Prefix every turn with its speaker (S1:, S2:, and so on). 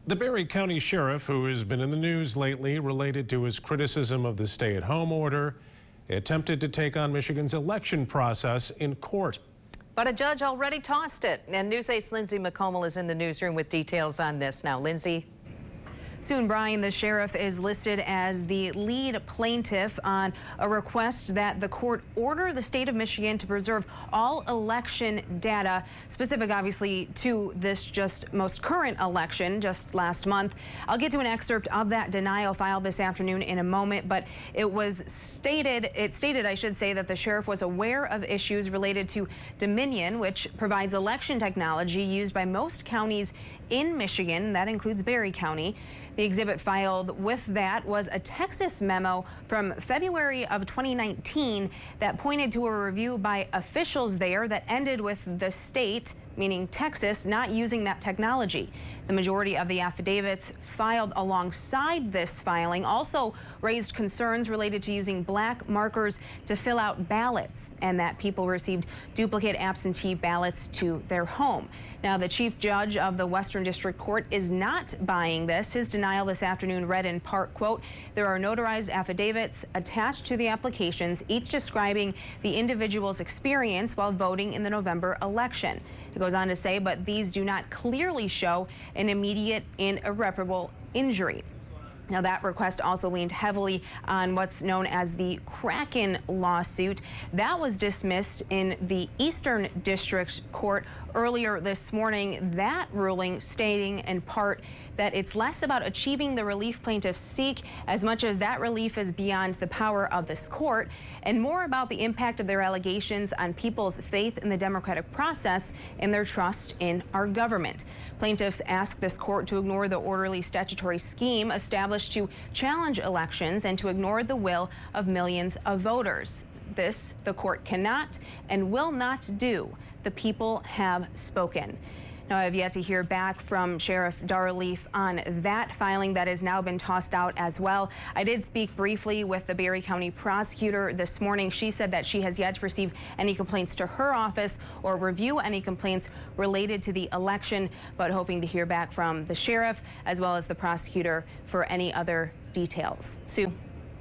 S1: The Barry County Sheriff, who has been in the news lately related to his criticism of the stay-at-home order, attempted to take on Michigan's election process in court.
S2: But a judge already tossed it. And News 8's Lindsay McComel is in the newsroom with details on this now. Lindsay.
S3: Soon, Brian, the sheriff is listed as the lead plaintiff on a request that the court order the state of Michigan to preserve all election data, specific obviously to this just most current election just last month. I'll get to an excerpt of that denial filed this afternoon in a moment, but it stated, I should say, that the sheriff was aware of issues related to Dominion, which provides election technology used by most counties in Michigan. That includes Barry County. The exhibit filed with that was a Texas memo from February of 2019 that pointed to a review by officials there that ended with the state, meaning Texas, not using that technology. The majority of the affidavits filed alongside this filing also raised concerns related to using black markers to fill out ballots and that people received duplicate absentee ballots to their home. Now, the chief judge of the Western District Court is not buying this. His denial this afternoon read in part, quote, "There are notarized affidavits attached to the applications, each describing the individual's experience while voting in the November election." It goes on to say, but these do not clearly show an immediate and irreparable injury. Now, that request also leaned heavily on what's known as the Kraken lawsuit. That was dismissed in the Eastern District Court earlier this morning. That ruling stating in part that it's less about achieving the relief plaintiffs seek as much as that relief is beyond the power of this court, and more about the impact of their allegations on people's faith in the democratic process and their trust in our government. Plaintiffs ask this court to ignore the orderly statutory scheme established to challenge elections and to ignore the will of millions of voters. This the court cannot and will not do. The people have spoken. Now, I have yet to hear back from Sheriff Darleaf on that filing that has now been tossed out as well. I did speak briefly with the Barry County prosecutor this morning. She said that she has yet to receive any complaints to her office or review any complaints related to the election, but hoping to hear back from the sheriff as well as the prosecutor for any other details. Sue.